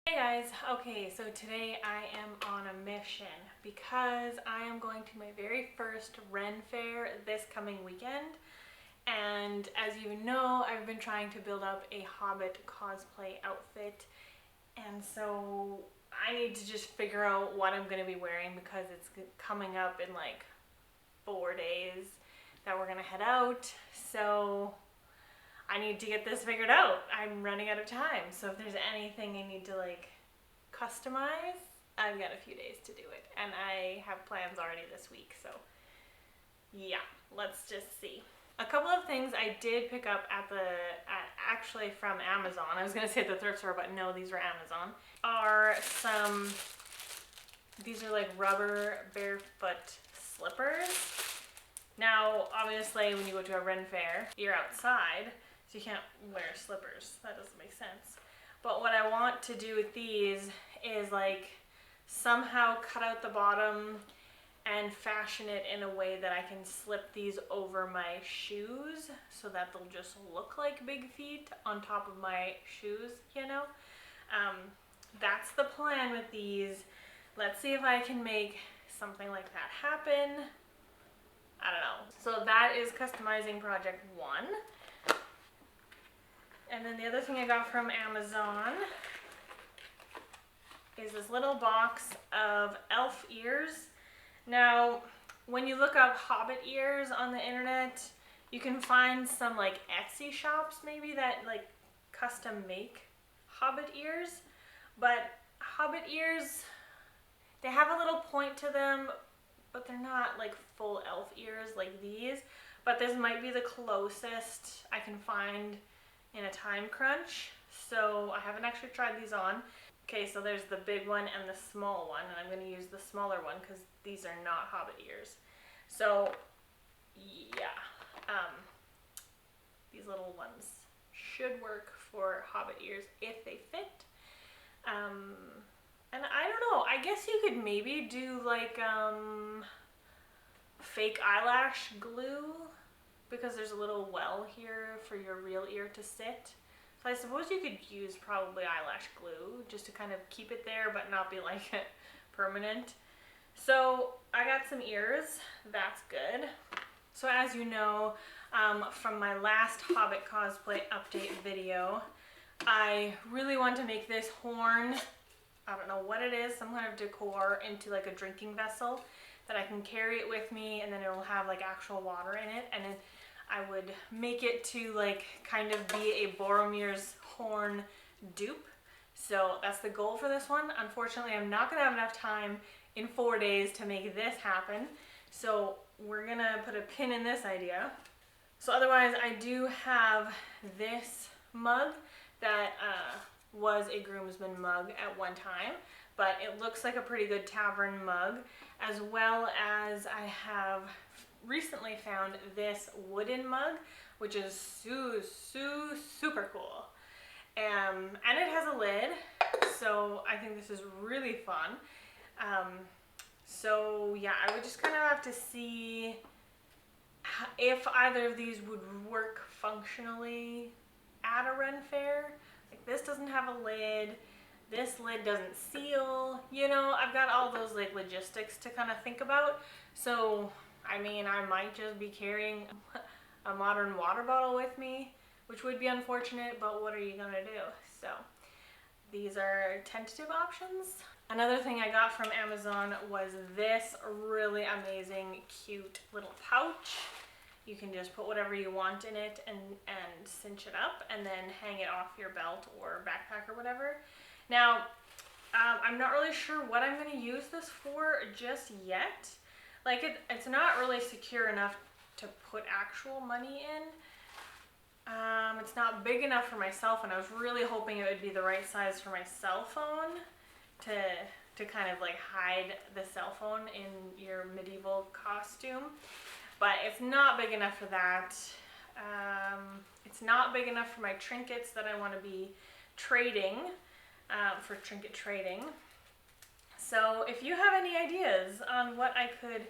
Hey guys, okay, so today I am on a mission because I am going to my very first RenFaire this coming weekend. And as you know, I've been trying to build up a Hobbit cosplay outfit. And so I need to just figure out what I'm going to be wearing because it's coming up in like 4 days that we're going to head out. So I need to get this figured out. I'm running out of time. So if there's anything I need to like customize, I've got a few days to do it. And I have plans already this week. So yeah, let's just see. A couple of things I did pick up actually from Amazon. I was gonna say at the thrift store, but no, these were Amazon. These are like rubber barefoot slippers. Now, obviously, when you go to a RenFaire, you're outside, so you can't wear slippers. That doesn't make sense. But what I want to do with these is like somehow cut out the bottom and fashion it in a way that I can slip these over my shoes so that they'll just look like big feet on top of my shoes, you know? That's the plan with these. Let's see if I can make something like that happen. I don't know. So that is customizing project 1. And then the other thing I got from Amazon is this little box of elf ears. Now, when you look up Hobbit ears on the internet, you can find some like Etsy shops maybe that like custom make Hobbit ears. But Hobbit ears, they have a little point to them, but they're not like full elf ears like these. But this might be the closest I can find in a time crunch. So I haven't actually tried these on. Okay, so there's the big one and the small one, and I'm going to use the smaller one because these are not Hobbit ears. So yeah, these little ones should work for Hobbit ears if they fit. And I don't know, I guess you could maybe do like fake eyelash glue because there's a little well here for your real ear to sit. So I suppose you could use probably eyelash glue just to kind of keep it there but not be like permanent. So I got some ears, that's good. So as you know, from my last Hobbit cosplay update video, I really want to make this horn, I don't know what it is, some kind of decor into like a drinking vessel that I can carry it with me, and then it will have like actual water in it, and then I would make it to like kind of be a Boromir's horn dupe. So that's the goal for this one. Unfortunately, I'm not gonna have enough time in 4 days to make this happen. So we're gonna put a pin in this idea. So otherwise, I do have this mug that was a groomsman mug at one time, but it looks like a pretty good tavern mug, as well as I have recently found this wooden mug, which is super cool. And it has a lid, so I think this is really fun. So yeah, I would just kind of have to see if either of these would work functionally at a RenFaire. Like this doesn't have a lid, this lid doesn't seal, you know, I've got all those like logistics to kind of think about. So I mean, I might just be carrying a modern water bottle with me, which would be unfortunate, but what are you gonna do? So these are tentative options. Another thing I got from Amazon was this really amazing, cute little pouch. You can just put whatever you want in it and cinch it up and then hang it off your belt or backpack or whatever. Now, I'm not really sure what I'm gonna use this for just yet. Like it's not really secure enough to put actual money in. It's not big enough for my cell phone. I was really hoping it would be the right size for my cell phone to kind of like hide the cell phone in your medieval costume. But it's not big enough for that. It's not big enough for my trinkets that I want to be trading, for trinket trading. So if you have any ideas on what I could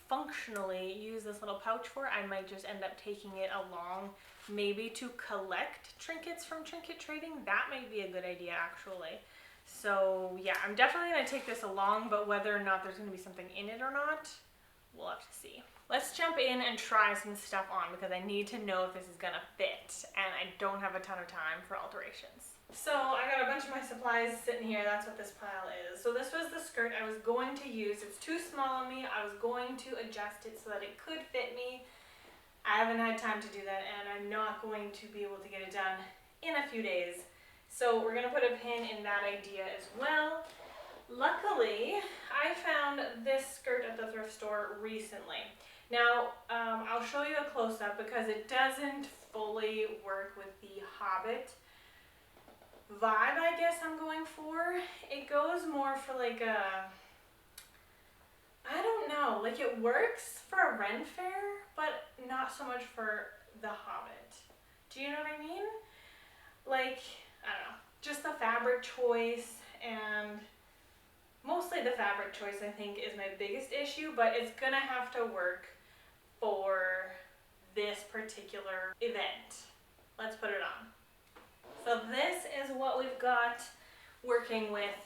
functionally use this little pouch for, I might just end up taking it along, maybe to collect trinkets from trinket trading. That might be a good idea actually. So yeah, I'm definitely gonna take this along, but whether or not there's gonna be something in it or not, we'll have to see. Let's jump in and try some stuff on because I need to know if this is gonna fit, and I don't have a ton of time for alterations. So I got a bunch of my supplies sitting here. That's what this pile is. So this was the skirt I was going to use. It's too small on me. I was going to adjust it so that it could fit me. I haven't had time to do that, and I'm not going to be able to get it done in a few days. So we're gonna put a pin in that idea as well. Luckily, I found this skirt at the thrift store recently. Now, I'll show you a close-up because it doesn't fully work with the Hobbit vibe I guess I'm going for. It goes more for like a, I don't know, like it works for a RenFaire, but not so much for the Hobbit. Do you know what I mean? Like, I don't know, just the fabric choice, and mostly the fabric choice I think is my biggest issue, but it's gonna have to work for this particular event. Let's put it on. So this is what we've got working with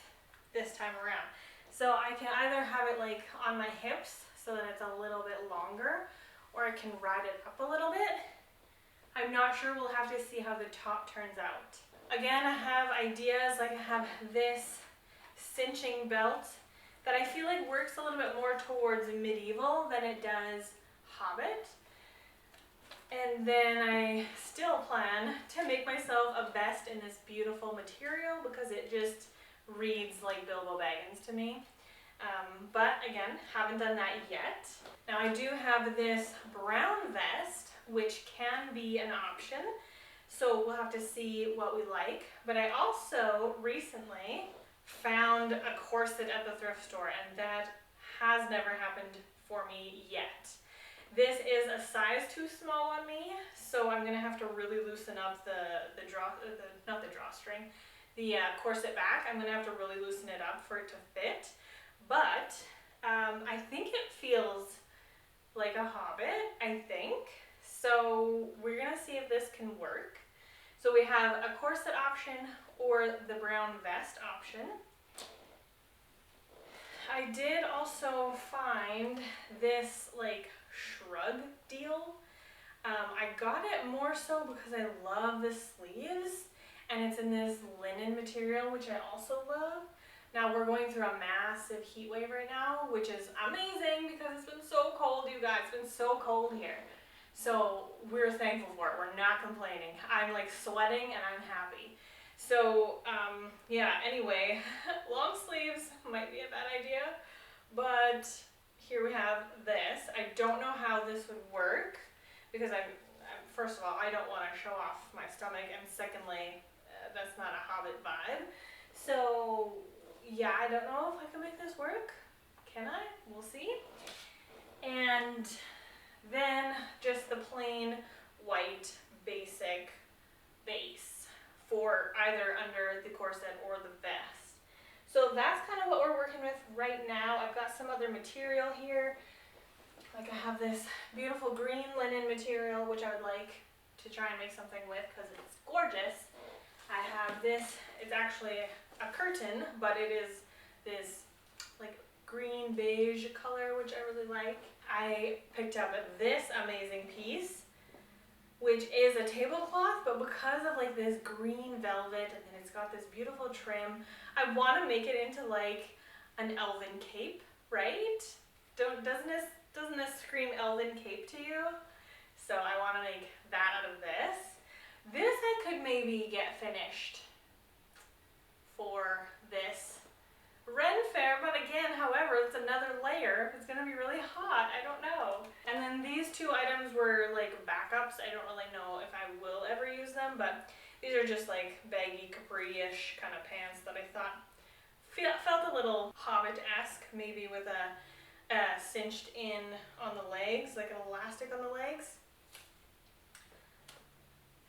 this time around. So I can either have it like on my hips so that it's a little bit longer, or I can ride it up a little bit. I'm not sure, we'll have to see how the top turns out. Again, I have ideas, like I have this cinching belt that I feel like works a little bit more towards medieval than it does Hobbit. And then I still plan to make myself a vest in this beautiful material because it just reads like Bilbo Baggins to me. But again, haven't done that yet. Now I do have this brown vest, which can be an option. So we'll have to see what we like. But I also recently found a corset at the thrift store, and that has never happened for me yet. This is a size too small on me, so I'm gonna have to really loosen up the corset back. I'm gonna have to really loosen it up for it to fit. But I think it feels like a Hobbit, I think. So we're gonna see if this can work. So we have a corset option or the brown vest option. I did also find this like shrug deal. I got it more so because I love the sleeves, and it's in this linen material, which I also love. Now we're going through a massive heat wave right now, which is amazing because it's been so cold, you guys. It's been so cold here. So we're thankful for it. We're not complaining. I'm like sweating and I'm happy. So yeah, anyway, long sleeves might be a bad idea, but here we have this. I don't know how this would work because first of all, I don't want to show off my stomach, and secondly, that's not a Hobbit vibe. So yeah, I don't know if I can make this work. Can I? We'll see. And then just the plain white basic base for either under the corset or the vest. So that's kind of what we're working with right now. I've got some other material here. Like I have this beautiful green linen material, which I would like to try and make something with because it's gorgeous. I have this, it's actually a curtain, but it is this like green beige color, which I really like. I picked up this amazing piece, which is a tablecloth, but because of like this green velvet, and then it's got this beautiful trim, I want to make it into like an elven cape, right? Doesn't this scream elven cape to you? So I want to make that out of this. This I could maybe get finished for this RenFaire, but again, however, it's another layer. It's gonna be really hot, I don't know. And then these two items were like backups. I don't really know if I will ever use them, but these are just like baggy capri-ish kind of pants that I thought felt a little Hobbit-esque, maybe with a cinched in on the legs, like an elastic on the legs.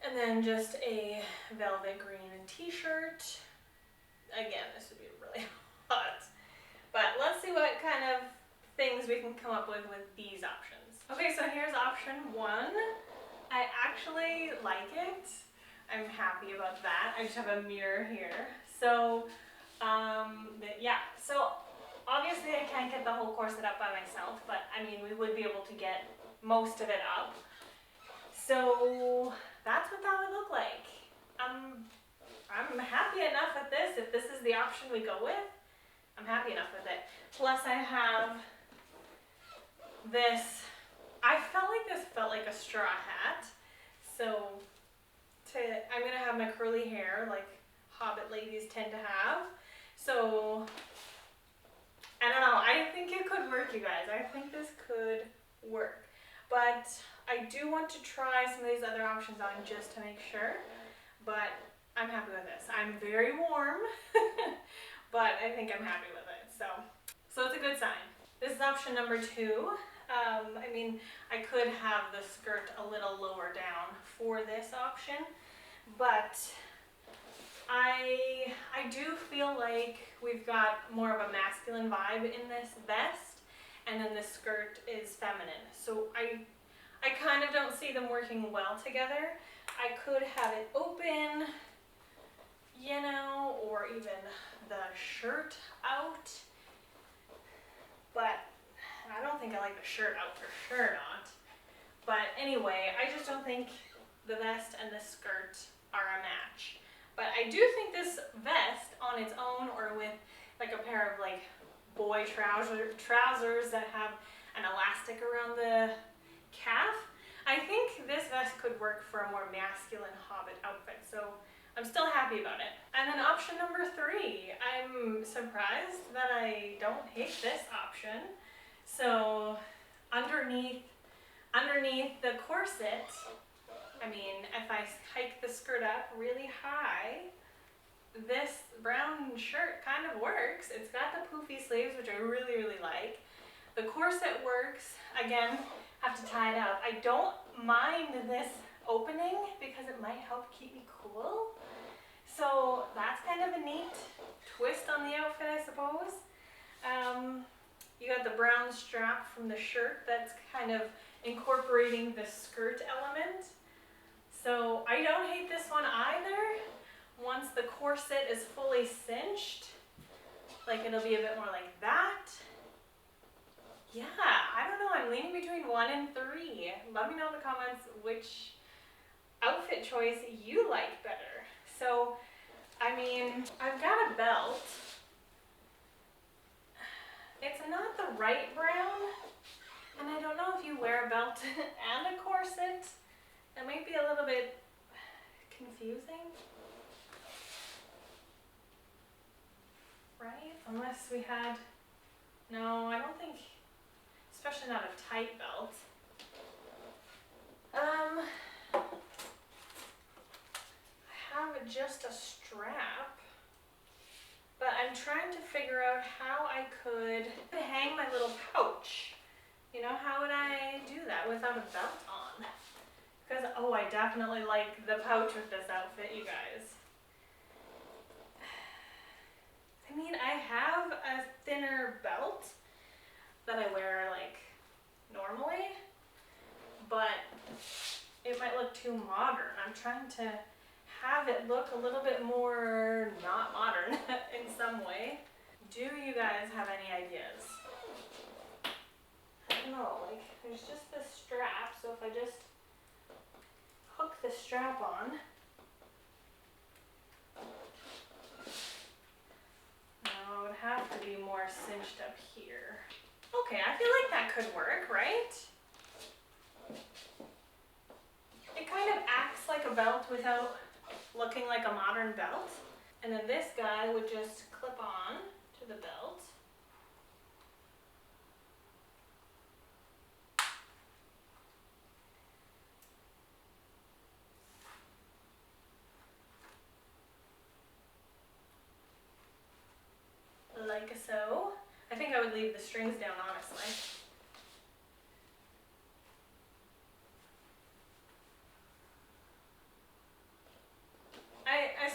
And then just a velvet green t-shirt. Again, this would be really hot. But let's see what kind of things we can come up with these options. Okay, so here's option one. I actually like it. I'm happy about that. I just have a mirror here. So Yeah, so obviously I can't get the whole corset up by myself, but I mean, we would be able to get most of it up. So that's what that would look like. I'm happy enough with this. If this is the option we go with, I'm happy enough with it. Plus I have this, I felt like this felt like a straw hat. So I'm gonna have my curly hair like Hobbit ladies tend to have. So I don't know, I think it could work, you guys. I think this could work. But I do want to try some of these other options on just to make sure. But I'm happy with this. I'm very warm, but I think I'm happy with it. So it's a good sign. This is option number 2. I mean, I could have the skirt a little lower down for this option, but I do feel like we've got more of a masculine vibe in this vest, and then the skirt is feminine. So I kind of don't see them working well together. I could have it open, you know, or even the shirt out, but I don't think I like the shirt out, for sure not. But anyway, I just don't think the vest and the skirt are a match. But I do think this vest on its own, or with like a pair of like boy trousers that have an elastic around the calf, I think this vest could work for a more masculine Hobbit outfit. So I'm still happy about it. And then option number 3, I'm surprised that I don't hate this option. So underneath the corset, I mean, if I hike the skirt up really high, this brown shirt kind of works. It's got the poofy sleeves, which I really, really like. The corset works. Again, have to tie it up. I don't mind this opening because it might help keep me cool. So that's kind of a neat twist on the outfit, I suppose. You got the brown strap from the shirt that's kind of incorporating the skirt element. So I don't hate this one either. Once the corset is fully cinched, like it'll be a bit more like that. Yeah, I don't know, I'm leaning between 1 and 3. Let me know in the comments which outfit choice you like better. So, I mean, I've got a belt. It's not the right brown, and I don't know if you wear a belt and a corset. It might be a little bit confusing, right? Unless we had, no, I don't think, especially not a tight belt. I have just a strap, but I'm trying to figure out how I could hang my little pouch. You know, how would I do that without a belt on? Because, oh, I definitely like the pouch with this outfit, you guys. I mean, I have a thinner belt that I wear, like, normally, but it might look too modern. I'm trying to have it look a little bit more not modern in some way. Do you guys have any ideas? I don't know, like, there's just this strap, so if I just hook the strap on, now it would have to be more cinched up here. Okay, I feel like that could work, right? It kind of acts like a belt without looking like a modern belt. And then this guy would just clip on to the belt. Like so. I think I would leave the strings down, honestly.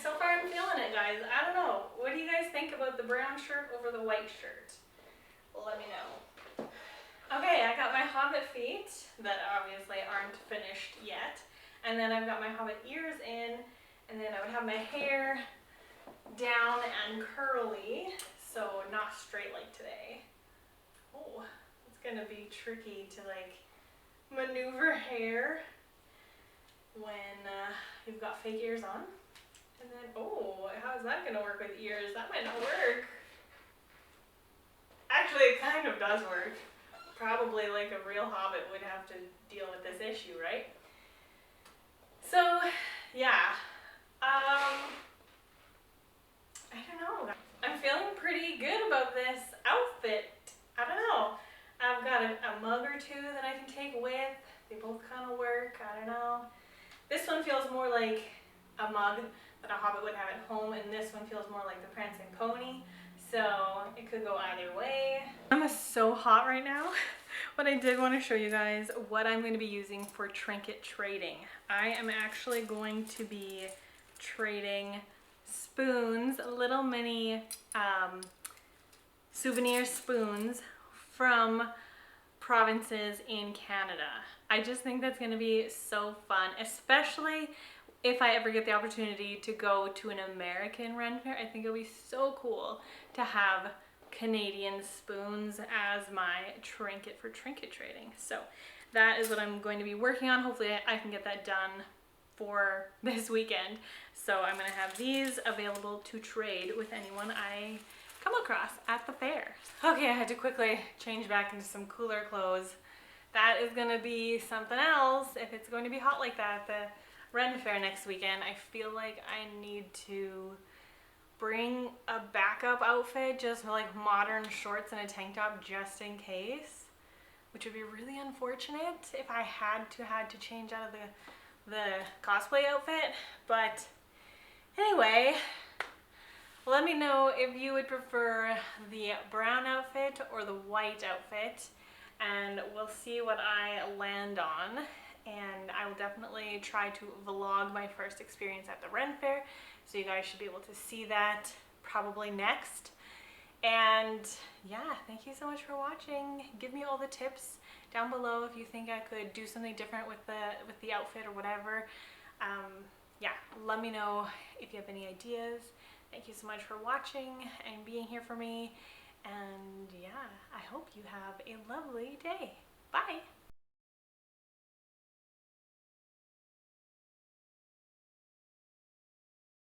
So far I'm feeling it, guys. I don't know. What do you guys think about the brown shirt over the white shirt? Well, let me know. Okay, I got my Hobbit feet that obviously aren't finished yet. And then I've got my Hobbit ears in, and then I would have my hair down and curly, so not straight like today. Oh, it's gonna be tricky to like maneuver hair when you've got fake ears on. And then, oh, how's that gonna work with ears? That might not work. Actually, it kind of does work. Probably like a real hobbit would have to deal with this issue, right? So, yeah. I don't know. I'm feeling pretty good about this outfit. I don't know. I've got a mug or two that I can take with. They both kind of work. I don't know. This one feels more like a mug that a hobbit would have at home, and this one feels more like the Prancing Pony. So it could go either way. I'm so hot right now, but I did want to show you guys what I'm going to be using for trinket trading. I am actually going to be trading spoons, little mini souvenir spoons from provinces in Canada. I just think that's going to be so fun, especially if I ever get the opportunity to go to an American RenFaire. I think it'll be so cool to have Canadian spoons as my trinket for trinket trading. So that is what I'm going to be working on. Hopefully I can get that done for this weekend. So I'm going to have these available to trade with anyone I come across at the fair. Okay, I had to quickly change back into some cooler clothes. That is going to be something else if it's going to be hot like that at the RenFaire next weekend. I feel like I need to bring a backup outfit, just for like modern shorts and a tank top just in case, which would be really unfortunate if I had to change out of the cosplay outfit. But anyway, let me know if you would prefer the brown outfit or the white outfit, and we'll see what I land on. And I will definitely try to vlog my first experience at the RenFaire, so you guys should be able to see that probably next. And yeah, thank you so much for watching. Give me all the tips down below if you think I could do something different with the outfit or whatever. Yeah, let me know if you have any ideas. Thank you so much for watching and being here for me. And yeah, I hope you have a lovely day. Bye.